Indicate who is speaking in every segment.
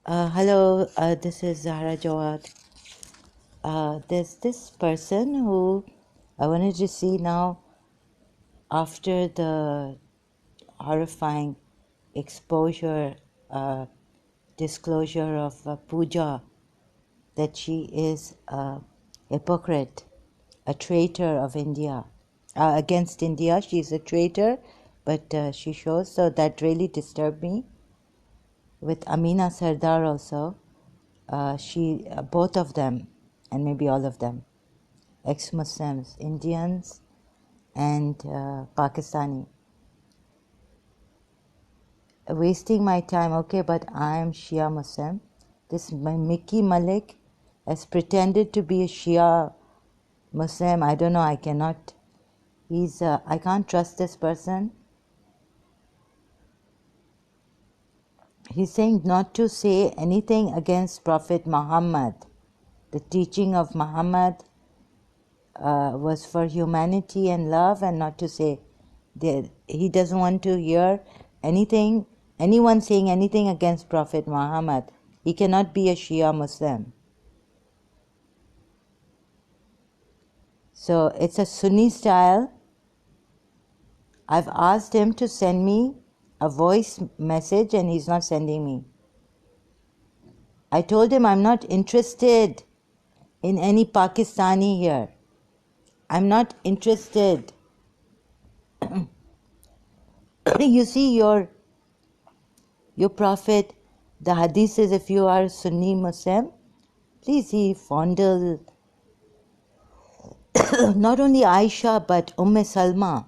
Speaker 1: Hello, this is Zahra Jawad. There's this person who I wanted to see now after the horrifying exposure, disclosure of Pooja, that she is a hypocrite, a traitor of India, against India. She's a traitor, but she shows, so that really disturbed me. With Amina Sardar also. Both of them, and maybe all of them, ex-Muslims, Indians and Pakistani. Wasting my time, okay, but I'm Shia Muslim. This Micky Malik has pretended to be a Shia Muslim. I don't know, I cannot. I can't trust this person. He's saying not to say anything against Prophet Muhammad. The teaching of Muhammad was for humanity and love, and not to say that he doesn't want to hear anyone saying anything against Prophet Muhammad. He cannot be a Shia Muslim. So it's a Sunni style. I've asked him to send me a voice message and he's not sending me. I told him I'm not interested in any Pakistani here. I'm not interested. You see, your prophet, the hadith says if you are Sunni Muslim, please, he fondled not only Aisha but Salma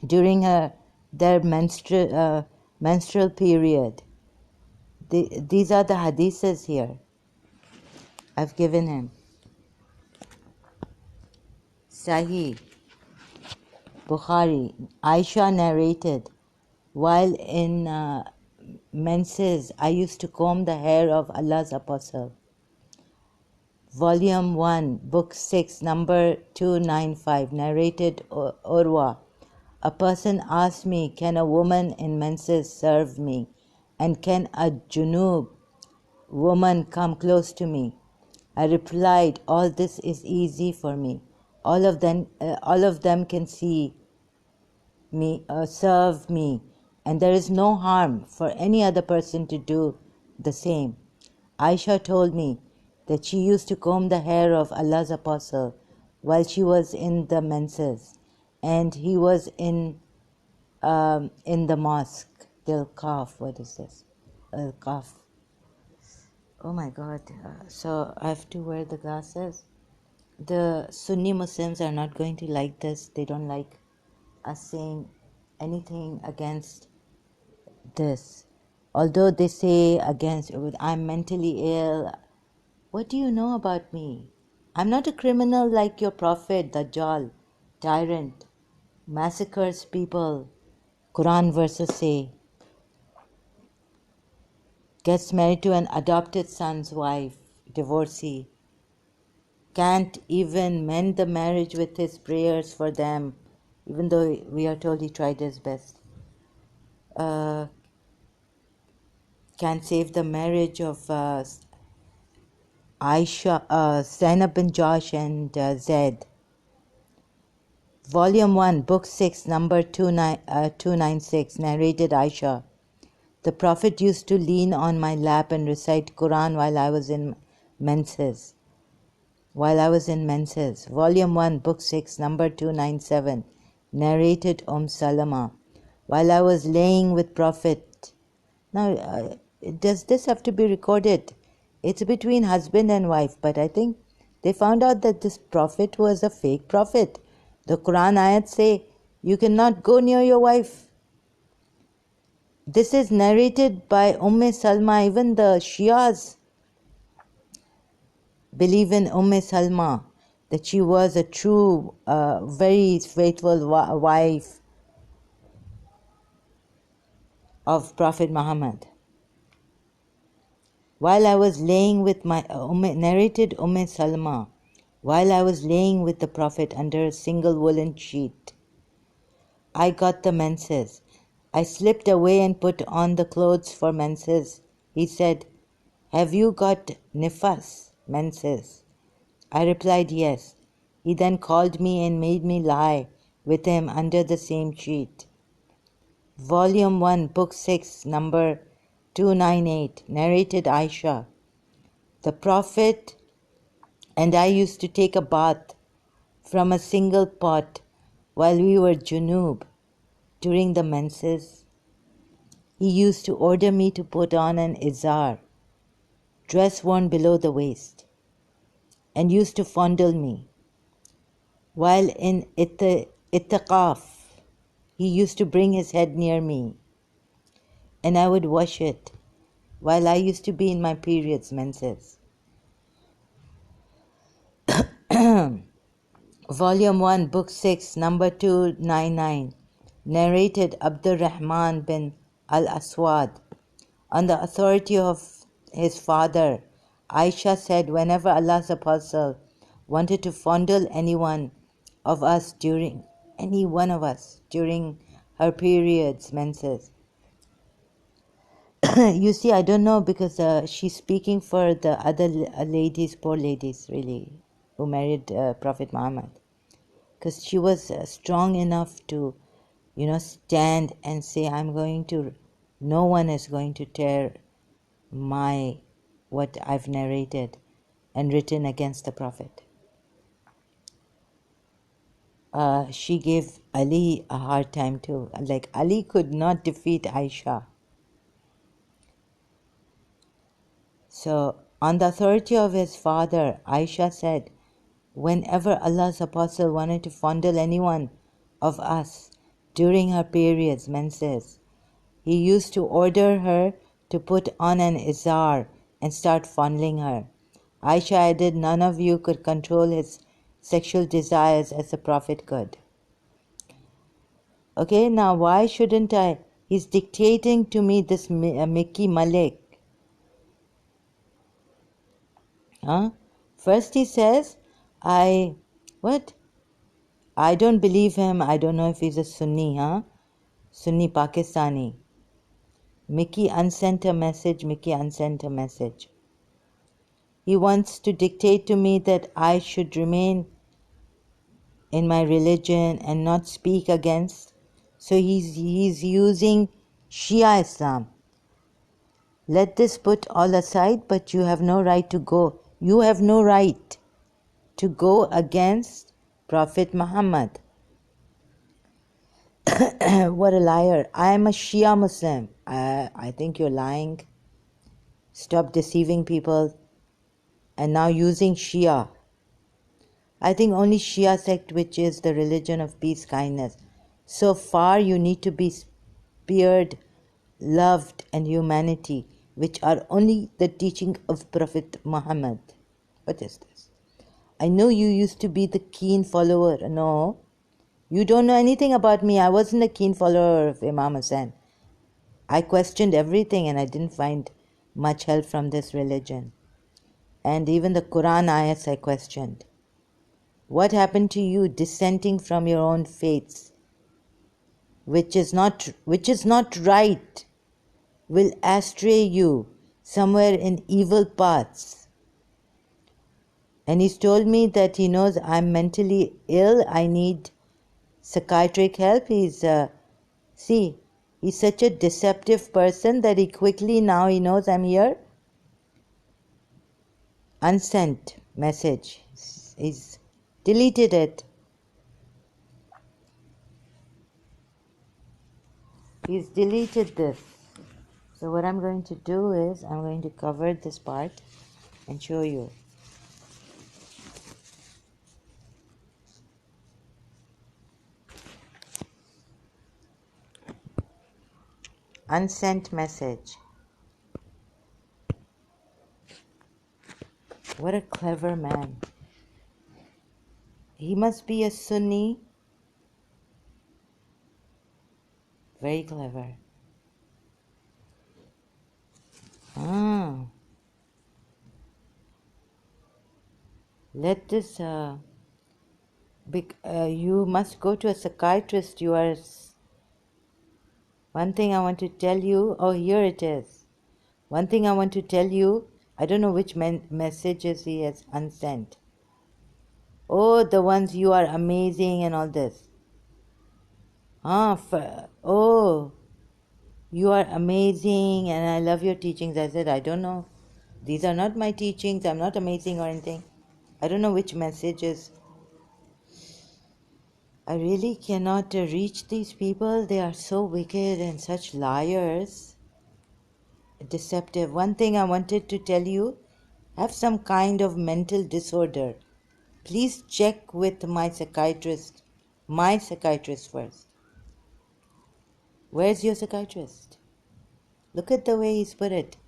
Speaker 1: during their menstrual period. These are the hadiths here. I've given him. Sahih Bukhari. Aisha narrated, while in menses I used to comb the hair of Allah's Apostle. Volume 1, Book 6, number 295, narrated Urwa. A person asked me, can a woman in menses serve me? And can a junub woman come close to me? I replied, all this is easy for me. All of them can see me, serve me, and there is no harm for any other person to do the same. Aisha told me that she used to comb the hair of Allah's Apostle while she was in the menses, and he was in the mosque. They'll cough. What is this? Cough. Oh my God. So I have to wear the glasses. The Sunni Muslims are not going to like this. They don't like us saying anything against this. Although they say I'm mentally ill. What do you know about me? I'm not a criminal like your prophet, Dajjal, tyrant, massacres people. Quran verses say, gets married to an adopted son's wife, divorcee, can't even mend the marriage with his prayers for them, even though we are told he tried his best. Can't save the marriage of Aisha, Zainab bin Josh and Zaid. Volume 1, Book 6, number 296, narrated Aisha. The Prophet used to lean on my lap and recite Quran while I was in menses. Volume 1, Book 6, number 297, narrated Salama. While I was laying with Prophet. Now, does this have to be recorded? It's between husband and wife, but I think they found out that this prophet was a fake prophet. The Quran ayat say, you cannot go near your wife. This is narrated by Salma. Even the Shias believe in Salma, that she was a true, very faithful wife of Prophet Muhammad. While I was laying with narrated Salma, while I was laying with the Prophet under a single woolen sheet, I got the menses. I slipped away and put on the clothes for menses He said, "Have you got nifas, menses?" I replied, "Yes." He then called me and made me lie with him under the same sheet. Volume 1, Book 6, number 298, narrated Aisha. The Prophet and I used to take a bath from a single pot while we were junub during the menses. He used to order me to put on an izar, dress worn below the waist, and used to fondle me. While in itikaf, he used to bring his head near me, and I would wash it while I used to be in my periods, menses. Volume 1, Book 6, number 299, narrated Abdurrahman bin al-Aswad. On the authority of his father, Aisha said, whenever Allah's Apostle wanted to fondle any one of us during her periods, menses. You see, I don't know, because she's speaking for the other ladies, poor ladies, really, who married Prophet Muhammad. Because she was strong enough to, stand and say, no one is going to tear what I've narrated and written against the Prophet. She gave Ali a hard time too. Like, Ali could not defeat Aisha. So, on the authority of his father, Aisha said, whenever Allah's Apostle wanted to fondle any one of us during her periods, menses, he used to order her to put on an izar and start fondling her. Aisha added, none of you could control his sexual desires as the Prophet could. Okay, now why shouldn't I? He's dictating to me, this Micky Malik. First he says, I don't believe him. I don't know if he's a Sunni, Sunni Pakistani. Micky unsent a message. He wants to dictate to me that I should remain in my religion and not speak against. So he's using Shia Islam. Let this put all aside, but you have no right to go. You have no right to go against Prophet Muhammad. What a liar. I am a Shia Muslim. I think you're lying. Stop deceiving people and now using Shia. I think only Shia sect, which is the religion of peace, kindness. So far you need to be spared, loved and humanity, which are only the teaching of Prophet Muhammad. What is this? I know you used to be the keen follower. No, you don't know anything about me. I wasn't a keen follower of Imam Hussain. I questioned everything and I didn't find much help from this religion. And even the Quran ayats I questioned. What happened to you dissenting from your own faiths, which is not right, will astray you somewhere in evil paths? And he's told me that he knows I'm mentally ill. I need psychiatric help. He's such a deceptive person that he knows I'm here. Unsent message. He's deleted it. He's deleted this. So what I'm going to do is I'm going to cover this part and show you. Unsent message. What a clever man. He must be a Sunni. Very clever. Let this, you must go to a psychiatrist. One thing I want to tell you, here it is. One thing I want to tell you, I don't know which messages he has unsent. Oh, the ones you are amazing and all this. Oh, you are amazing and I love your teachings. I said, I don't know. These are not my teachings. I'm not amazing or anything. I don't know which messages. I really cannot reach these people. They are so wicked and such liars. Deceptive. One thing I wanted to tell you, have some kind of mental disorder. Please check with my psychiatrist first. Where's your psychiatrist? Look at the way he's put it.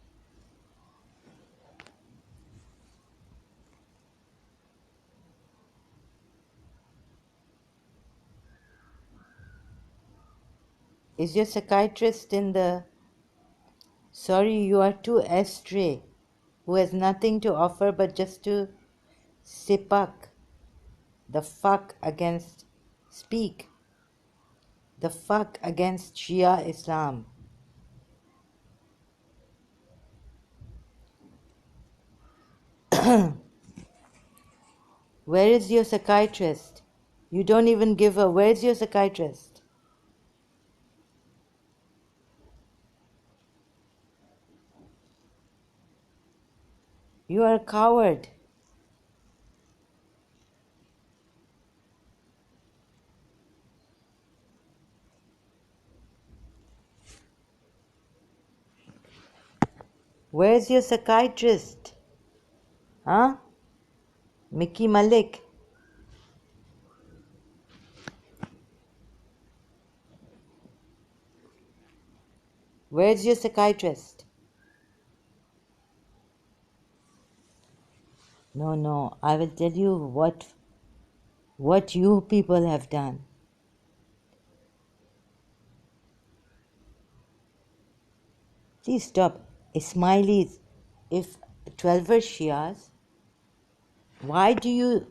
Speaker 1: Is your psychiatrist in the... Sorry, you are too astray, who has nothing to offer but just to sipak, the fuck against... Speak. The fuck against Shia Islam. Where is your psychiatrist? You don't even give a... Where's your psychiatrist? You are a coward. Where's your psychiatrist? Huh? Micky Malik. Where's your psychiatrist? No, I will tell you what you people have done. Please stop. Ismailis, if 12 are Shias, why do you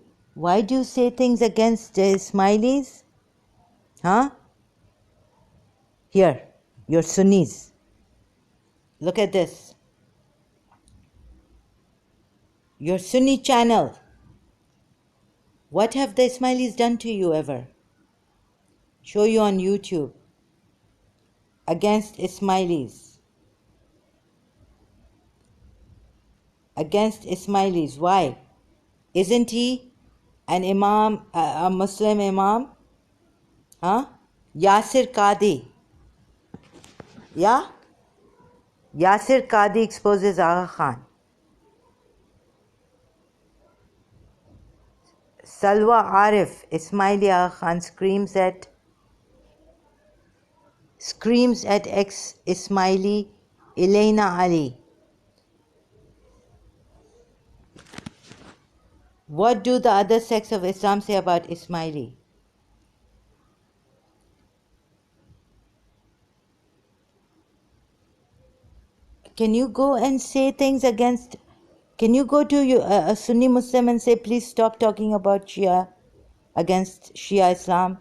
Speaker 1: say things against Ismailis? Huh? Here, you're Sunnis. Look at this. Your Sunni channel. What have the Ismailis done to you ever? Show you on YouTube. Against Ismailis. Against Ismailis. Why? Isn't he an imam, a Muslim imam? Huh? Yasir Qadi. Yeah? Yasir Qadi exposes Agha Khan. Salwa Arif, Ismaili Agha Khan screams at ex-Ismaili Elena Ali. What do the other sects of Islam say about Ismaili? Can you go and say things against... Can you go to a Sunni Muslim and say, please stop talking about Shia, against Shia Islam?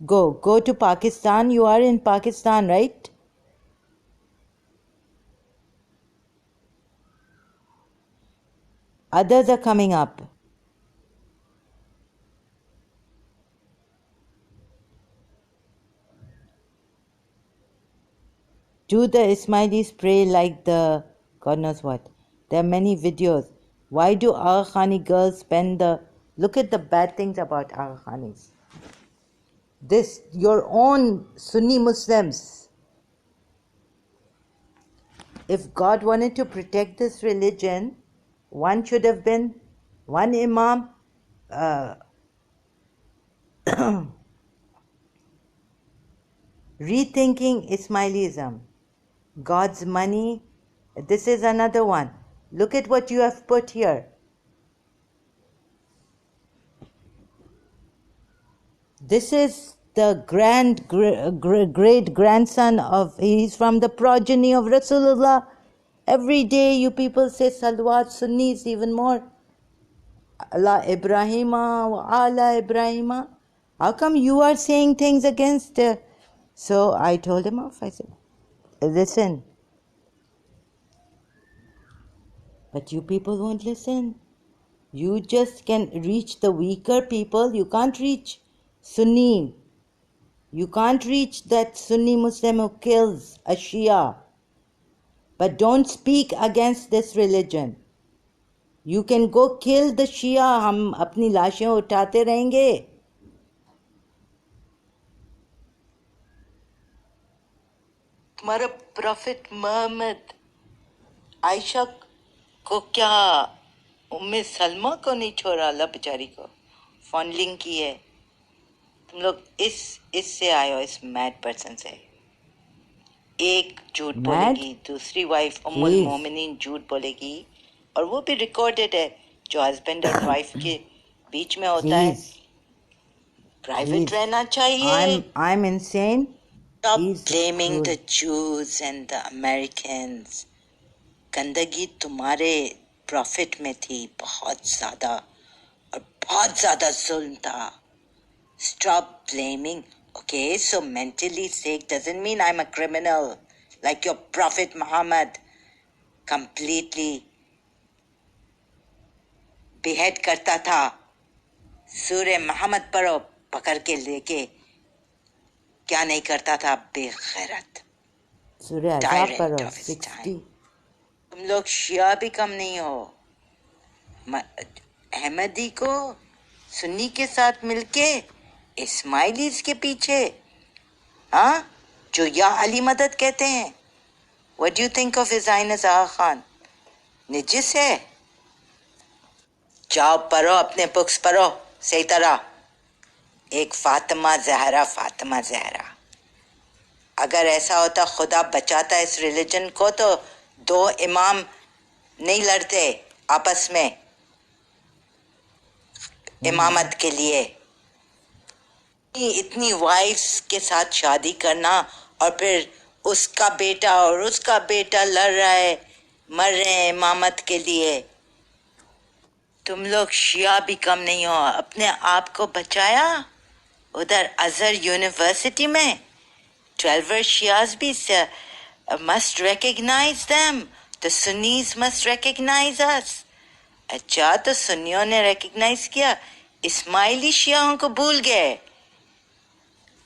Speaker 1: Go to Pakistan. You are in Pakistan, right? Others are coming up. Do the Ismailis pray like the... God knows what. There are many videos. Why do Agha Khani girls spend the... Look at the bad things about Agha Khanis. This, your own Sunni Muslims. If God wanted to protect this religion, one should have been one imam rethinking Ismailism. God's money. This is another one. Look at what you have put here. This is the great grandson of... He's from the progeny of Rasulullah. Every day you people say salawat, Sunnis even more. Allah Ibrahima wa ala Ibrahima. How come you are saying things against... So I told him off. I said, listen. But you people won't listen. You just can reach the weaker people. You can't reach Sunni. You can't reach that Sunni Muslim who kills a Shia. But don't speak against this religion. You can go kill the Shia. ہم اپنی لاشیں اٹھاتے رہیں گے. تمہارا profit محمد عائشہ کو کیا ام سلمہ کو نہیں چھوڑا؟ اللہ بیچاری کو فونلنگ کی ہے. تم لوگ اس سے آئے ہو، اس میڈ پرسن سے. ایک جھوٹ بولے گی، دوسری وائف ام المومنین جھوٹ بولے گی، اور وہ بھی ریکارڈڈ ہے جو ہسبینڈ اور وائف کے بیچ میں ہوتا ہے. پرائیویٹ رہنا چاہیے. I'm insane. Stop blaming the Jews and the Americans. گندگی تمہارے پروفٹ میں تھی بہت زیادہ، اور بہت زیادہ ظلم تھا. Stop blaming. Okay, so mentally sick doesn't mean I'm a criminal like your Prophet Muhammad. Completely behead کرتا تھا. سورہ محمد پڑھو پکڑ کے لے کے. کیا نہیں کرتا تھا بے غیرت. سورہ عذاب پڑھو 60. تم لوگ شیعہ بھی کم نہیں ہو. احمدی کو سنی کے ساتھ مل کے اسماعیلیز کے پیچھے، ہاں، جو یا علی مدد کہتے ہیں. What do you think of His Highness آغا خان؟ نجس ہے. جاؤ پڑھو اپنے بکس پڑھو صحیح طرح. ایک فاطمہ زہرا، فاطمہ زہرا. اگر ایسا ہوتا خدا بچاتا اس ریلیجن کو تو دو امام نہیں لڑتے آپس میں امامت کے لیے. اتنی وائفز کے ساتھ شادی کرنا اور پھر اس کا بیٹا اور اس کا بیٹا لڑ رہا ہے، مر رہے ہیں امامت کے لیے. تم لوگ شیعہ بھی کم نہیں ہو. اپنے آپ کو بچایا ادھر ازہر یونیورسٹی میں. 12 شیعہز بھی must recognize them. The Sunnis must recognize us. اچھا تو سنیوں نے ریکگنائز کیا، اسماعیلی شیعوں کو بھول گئے.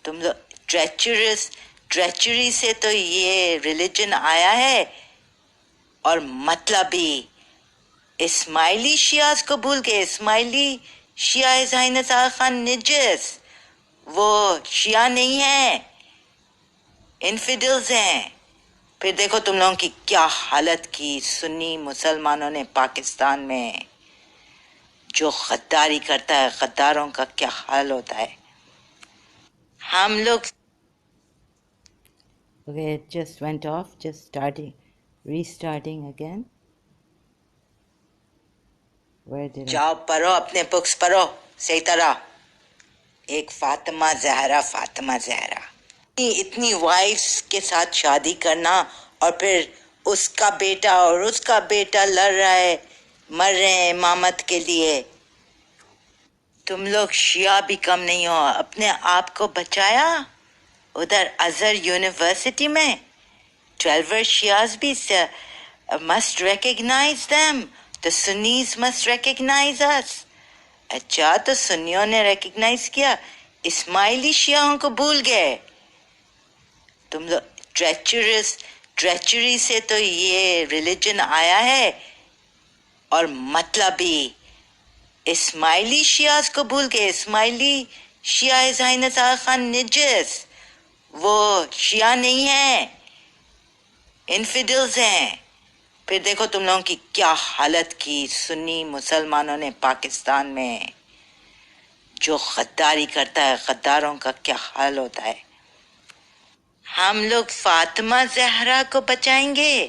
Speaker 1: تم لوگ ٹریچری سے تو یہ ریلیجن آیا ہے، اور مطلب بھی اسماعیلی شیعہ کو بھول گئے. اسماعیلی شیعہ ہز ہائنس آغا خان نجس، وہ شیعہ نہیں ہیں، انفیڈلز ہیں. پھر دیکھو تم لوگوں کی کیا حالت کی سنی مسلمانوں نے پاکستان میں. جو غداری کرتا ہے غداروں کا کیا حال ہوتا ہے. ہم لوگ Okay, it just went off, just restarting again. Where did جاؤ پڑھو اپنے بکس پڑھو صحیح طرح. ایک فاطمہ زہرا، فاطمہ زہرا. اتنی وائفز کے ساتھ شادی کرنا اور پھر اس کا بیٹا اور اس کا بیٹا لڑ رہا ہے، مر رہے ہیں امامت کے لیے. تم لوگ شیعہ بھی کم نہیں ہو. اپنے آپ کو بچایا ادھر ازہر یونیورسٹی میں. 12 شیعہز بھی must recognize them. The Sunnis must recognize us. اچھا تو سنیوں نے ریکگنائز کیا، اسماعیلی شیعوں کو بھول گئے. تم لوگ ٹریچری سے تو یہ ریلیجن آیا ہے، اور مطلب بھی اسماعیلی شیعہ کو بھول گئے. اسماعیلی شیعہ ہز ہائنس آغا خان نجس، وہ شیعہ نہیں ہیں، انفیڈلز ہیں. پھر دیکھو تم لوگوں کی کیا حالت کی سنی مسلمانوں نے پاکستان میں. جو غداری کرتا ہے غداروں کا کیا حال ہوتا ہے. ہم لوگ فاطمہ زہرا کو بچائیں گے،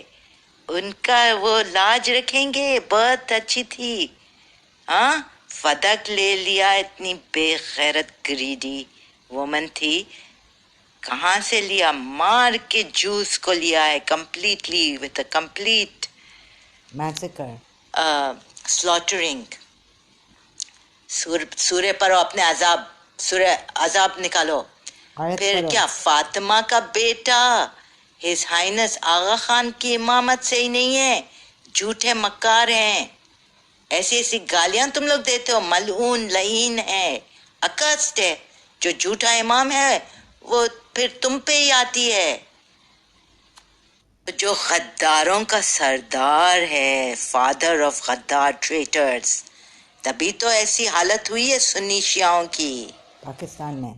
Speaker 1: ان کا وہ لاج رکھیں گے. بہت اچھی تھی، ہاں، فدق لے لیا. اتنی بے غیرت گریڈی وومن تھی. کہاں سے لیا؟ مار کے جوس کو لیا ہے completely with a complete massacre, slaughtering. سورہ پڑھو اپنے سورہ عذاب نکالو. پھر کیا فاطمہ کا بیٹا ہز ہائنس آغا خان کی امامت سے ہی نہیں ہے، جھوٹے مکار ہیں. ایسی ایسی گالیاں تم لوگ دیتے ہو، ملعون لعین ہے، اکسٹ ہے. جو جھوٹا امام ہے وہ پھر تم پہ ہی آتی ہے. جو غداروں کا سردار ہے، فادر آف غدار ٹریٹرز، تبھی تو ایسی حالت ہوئی ہے سنی شیعوں کی پاکستان میں.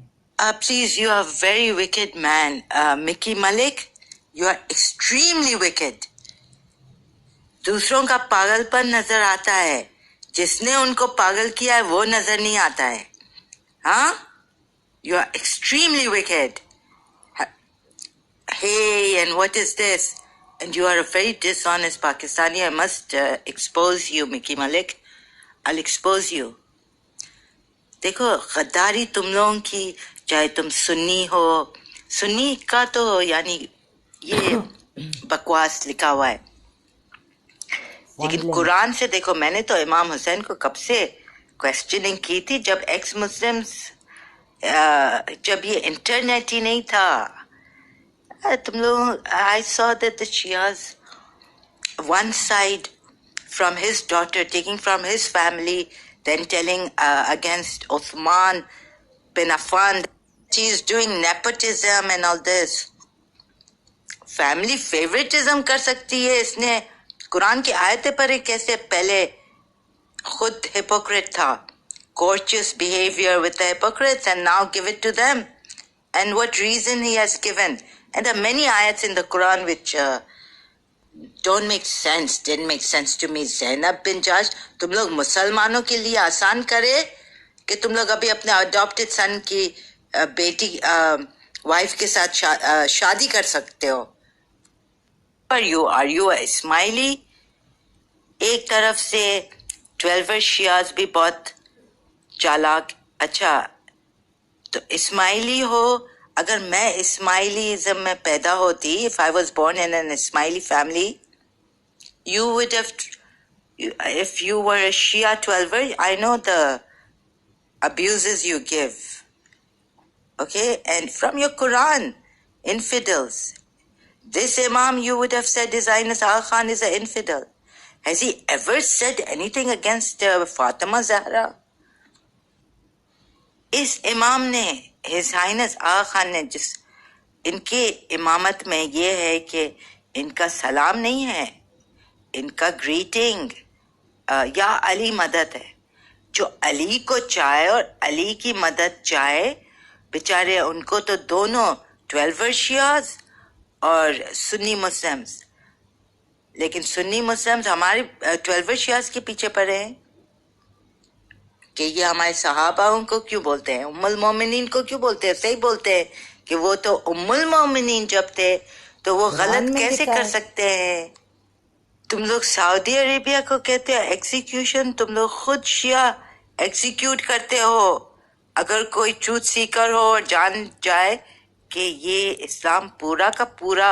Speaker 1: Please you are very wicked man Makki Malik, you are extremely wicked. دوسروں کا پاگل پن نظر آتا ہے، جس نے ان کو پاگل کیا ہے وہ نظر نہیں آتا ہے. ہاں، you are extremely wicked. Hey, and what is this? And you are a very dishonest Pakistani. I must expose you, Micky Malik. I'll expose you. دیکھو غداری تم لوگوں کی، چاہے تم سنی ہو، سنی کا تو یعنی یہ بکواس لکھا ہوا ہے، لیکن قرآن سے دیکھو. میں نے تو امام حسین کو کب سے کوشچننگ کی تھی، جب ایکس مسلمز، جب یہ انٹرنیٹ ہی نہیں تھا. تم لوگ I saw that the Shias, one side from his daughter, taking from his family, then telling against Uthman bin Affan, she is doing nepotism and all this. Family favoritism کر سکتی ہے اس نے. قرآن کی آیتیں پڑھے کیسے پہلے خود hypocrite تھا. Courteous behavior with the hypocrites, and now give it to them. And what reason he has given. And there are many ayats in the Quran which don't make sense, didn't make sense to me. Zainab bin Jahsh, تم لوگ مسلمانوں کے لیے آسان کرے کہ تم لوگ ابھی اپنے adopted son کی بیٹی وائف کے ساتھ شادی کر سکتے ہو. Are you a Ismaili؟ ایک طرف سے 12 شیعز بھی بہت چالاک. اچھا تو اسماعیلی ہو، اگر میں اسماعیلیزم میں پیدا ہوتی، if I was born in an Ismaili family, you would have, if you were a Shia 12er, I know the abuses you give, okay, and from your Quran, infidels. This Imam you would have said His Highness Aga Khan is an infidel. Has he ever said anything against Fatima Zahra? اس امام نے، his Hines آغا خان نے، جس ان کے امامت میں یہ ہے کہ ان کا سلام نہیں ہے، ان کا گریٹنگ یا علی مدد ہے. جو علی کو چاہے اور علی کی مدد چاہے، بیچارے ان کو تو دونوں 12 شیعز اور سنی مسلمز. لیکن سنی مسلمز ہمارے 12 شیعز کے پیچھے پڑے ہیں کہ یہ ہمارے صحابہ کو کیوں بولتے ہیں، ام المومنین کو کیوں بولتے ہیں. صحیح بولتے ہیں کہ وہ تو ام المومنین جب تھے تو وہ غلط کیسے کر سکتے ہیں. تم لوگ سعودی عربیہ کو کہتے ہو ایکزیکیوشن، تم لوگ خود شیعہ ایکزیکیوٹ کرتے ہو. اگر کوئی ٹروتھ سیکر ہو اور جان جائے کہ یہ اسلام پورا کا پورا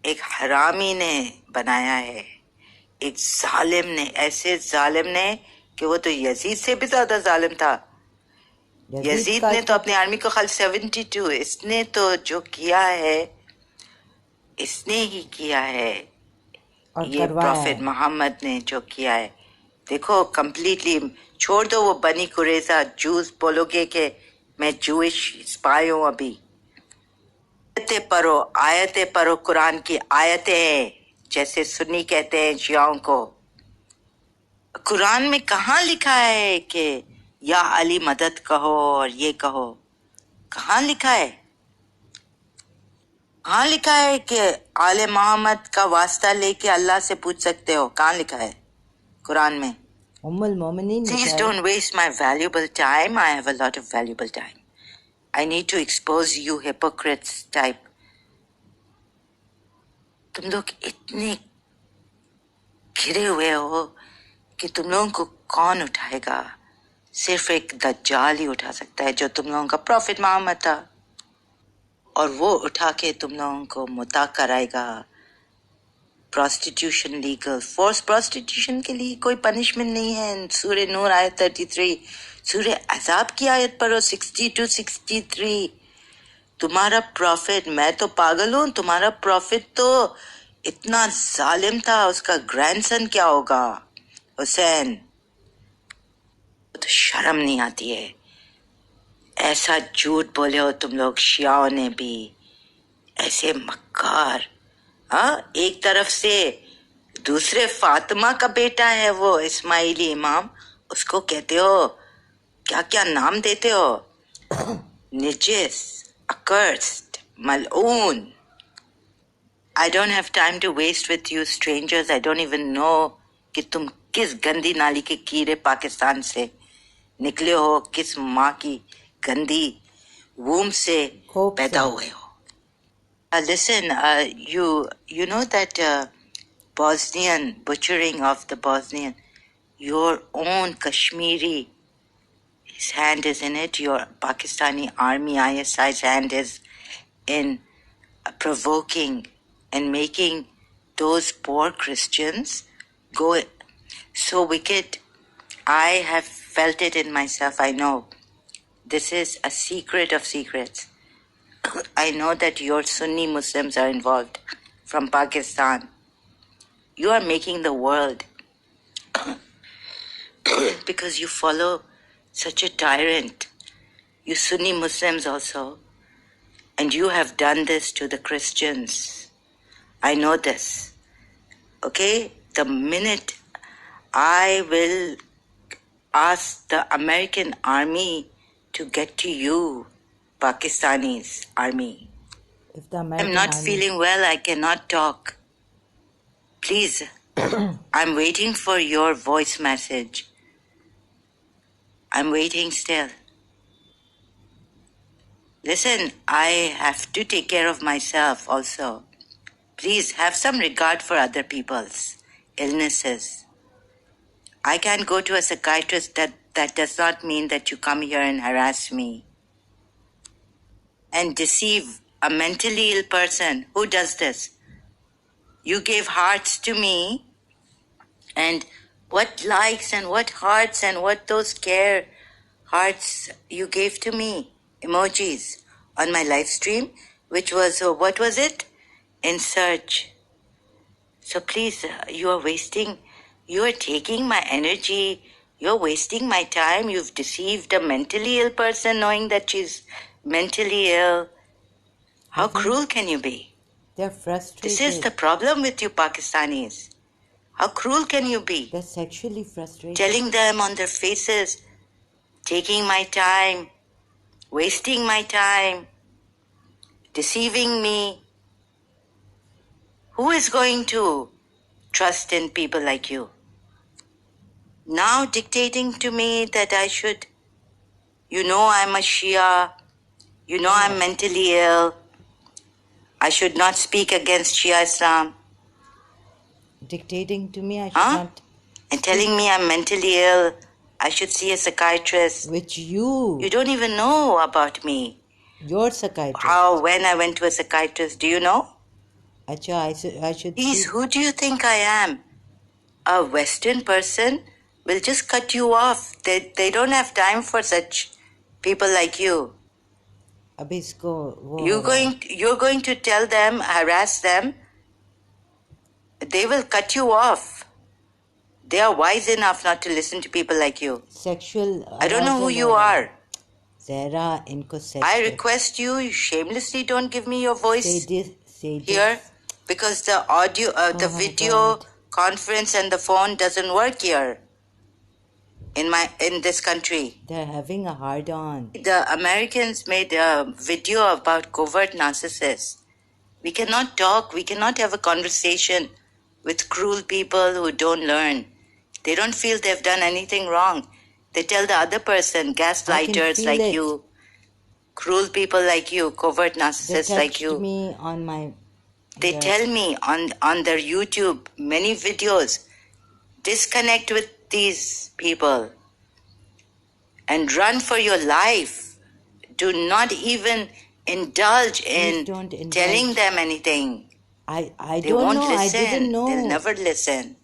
Speaker 1: ایک حرامی نے بنایا ہے، ایک ظالم نے، ایسے ظالم نے کہ وہ تو یزید سے بھی زیادہ ظالم تھا. یزید نے تو اپنی آرمی کو خالی 72، اس نے تو جو کیا ہے اس نے ہی کیا ہے. یہ پروفیٹ محمد نے جو کیا ہے دیکھو کمپلیٹلی چھوڑ دو. وہ بنی قریظہ جوز بولو گے کہ میں جوئش اسپائی ہوں. ابھی آیتیں پڑھو قرآن کی آیتیں، جیسے سنی کہتے ہیں شیعوں کو. قرآن میں کہاں لکھا ہے کہ یا علی مدد کہو اور یہ کہو؟ کہاں لکھا ہے؟ کہاں لکھا ہے کہ آل محمد کا واسطہ لے کے اللہ سے پوچھ سکتے ہو؟ کہاں لکھا ہے قرآن میں؟ ام المومنین. Please don't waste my valuable time. I have a lot of valuable time. I need to expose you hypocrites type. تم لوگ اتنے گھرے ہوئے ہو کہ تم لوگوں کو کون اٹھائے گا؟ صرف ایک دجال ہی اٹھا سکتا ہے جو تم لوگوں کا پروفیٹ محمد تھا، اور وہ اٹھا کے تم لوگوں کو متا کرائے گا. پروسٹیٹیوشن لیگل، فورس پروسٹیٹیوشن کے لیے کوئی پنشمنٹ نہیں ہے. سورہ نور آیت 33، سورہ عذاب کی آیت پڑھو 60 to 63. तुम्हारा प्रॉफिट, मैं तो पागल हूँ, तुम्हारा प्रॉफिट तो इतना जालिम था, उसका ग्रैंडसन क्या होगा? हुसैन, तो शर्म नहीं आती है? ऐसा झूठ बोले हो तुम लोग शियाओं ने भी, ऐसे मक्कार। हाँ, एक तरफ से दूसरे फातिमा का बेटा है वो इस्माइली इमाम, उसको कहते हो, क्या क्या नाम देते हो? निजिस, accursed, mal'oon. I don't have time to waste with you strangers. I don't even know कि तुम किस गंदी नाली के कीड़े पाकिस्तान से निकले हो, किस माँ की गंदी womb से पैदा हुए हो. Listen, you know that Bosnian butchering of the Bosnian, your own Kashmiri, his hand is in it. Your Pakistani army ISI's hand is in provoking and making those poor Christians go so wicked. I have felt it in myself. I know this is a secret of secrets. I know that your Sunni Muslims are involved from Pakistan. You are making the world because you follow such a tyrant. You Sunni Muslims also. And you have done this to the Christians. I know this. Okay? The minute I will ask the American army to get to you, Pakistani's army. If the American I'm not army... feeling well, I cannot talk. Please, I'm waiting for your voice message. I'm waiting still. Listen, I have to take care of myself also. Please have some regard for other people's illnesses. I can't go to a psychiatrist. That does not mean that you come here and harass me and deceive a mentally ill person. Who does this? You gave hearts to me, and what likes and what hearts and what those care hearts you gave to me, emojis on my live stream, which was, what was it? In search. So please, you are taking my energy, you're wasting my time, you've deceived a mentally ill person knowing that she's mentally ill. How cruel can you be? They're frustrated. This is the problem with you Pakistanis. How cruel can you be? They're sexually frustrated. Telling them on their faces, taking my time, wasting my time, deceiving me. Who is going to trust in people like you? Now dictating to me that I should, I'm a Shia, I'm mentally ill, I should not speak against Shia Islam. Dictating to me I should not... And telling me I'm mentally ill, I should see a psychiatrist. Which you don't even know about me. Your psychiatrist. When I went to a psychiatrist, do you know? I should Please, who do you think I am? A Western person will just cut you off. They don't have time for such people like you. You're going to tell them, harass them. They will cut you off. They are wise enough not to listen to people like you. I don't know who you are. I request you shamelessly don't give me your voice here, because the audio, the video conference and the phone doesn't work here in this country. They're having a hard on. The Americans made a video about covert narcissists. We cannot talk. We cannot have a conversation with cruel people who don't learn. They don't feel they've done anything wrong. They tell the other person, gaslighters like you, cruel people like you, covert narcissists like you. Me on my they tell me on their YouTube, many videos, disconnect with these people and run for your life. Do not even indulge in telling them anything. They won't listen. I didn't know. They'll never listen.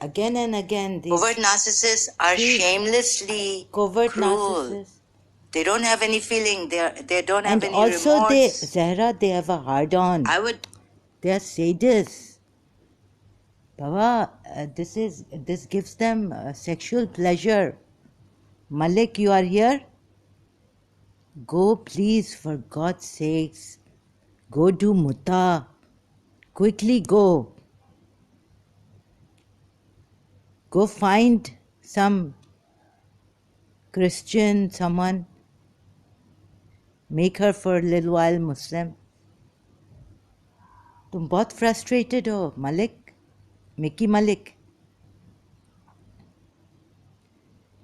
Speaker 1: Again and again, these covert narcissists are shamelessly cruel. Narcissists. They don't have any feeling. They don't have any remorse. And also, Zahra, they have a hard-on. They are sadists. Baba, this gives them sexual pleasure. Malik, you are here? Go, please, for God's sakes. Go do mutta. Quickly go. Go find some Christian, someone. Make her for a little while Muslim. तुम बहुत frustrated हो, Malik. Micky Malik.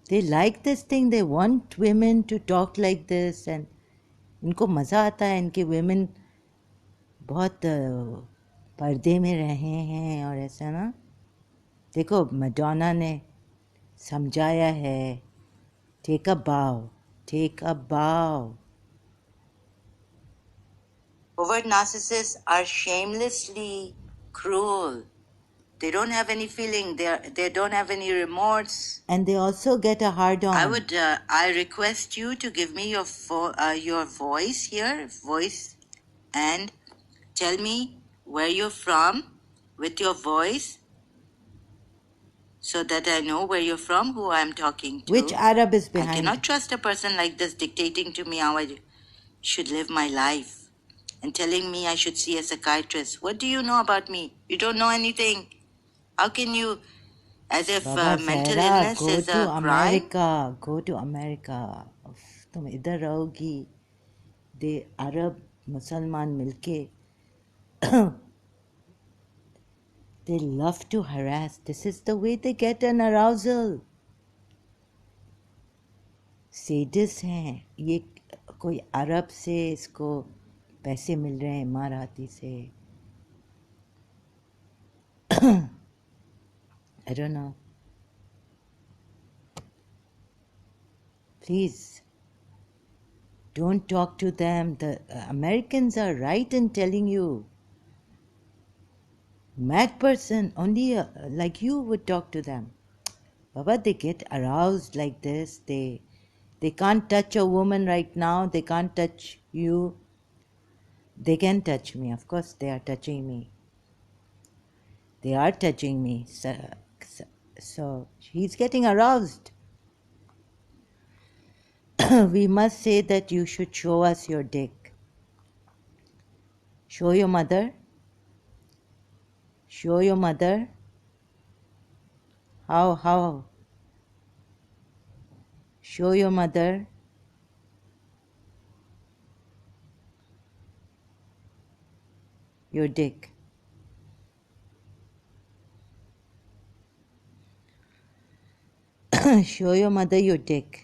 Speaker 1: They like this thing. They want women to talk like this, and इनको मज़ा आता है. इनके women बहुत पर्दे में रहे हैं और ऐसा ना. देखो मैडोना ने समझाया है. Take a bow. Take a bow. Overt narcissists are shamelessly cruel. They don't have any feeling. They don't have any remorse. And they also get a hard-on. I request you to give me your voice here, and tell me where you're from with your voice, so that I know where you're from, who I'm talking to. Which Arab is behind? I cannot trust a person like this dictating to me how I should live my life and telling me I should see a psychiatrist. What do you know about me? You don't know anything. How can you, as if mental illness is a crime? Go to America. तुम इधर रहोगी. The Arab Musliman milke. They love to harass. This is the way they get an arousal. Sadists हैं. ये कोई अरब से इसको पैसे मिल रहे हैं इमाराती से. I don't know. Please, don't talk to them. The Americans are right in telling you. Mad person, only like you would talk to them. Baba, they get aroused like this. They can't touch a woman right now. They can't touch you. They can touch me. Of course, they are touching me. They are touching me. So he's getting aroused. We must say that you should show us your dick. Show your mother. Show your mother. How? Show your mother. Your dick. Show your mother your dick.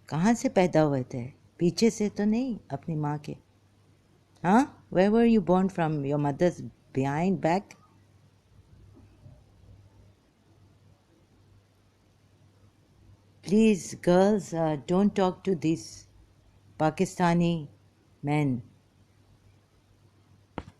Speaker 1: कहाँ से पैदा हुए थे? पीछे से तो नहीं, अपनी माँ के. Huh? Where were you born from? Your mother's behind, back? Please, girls, don't talk to these Pakistani men.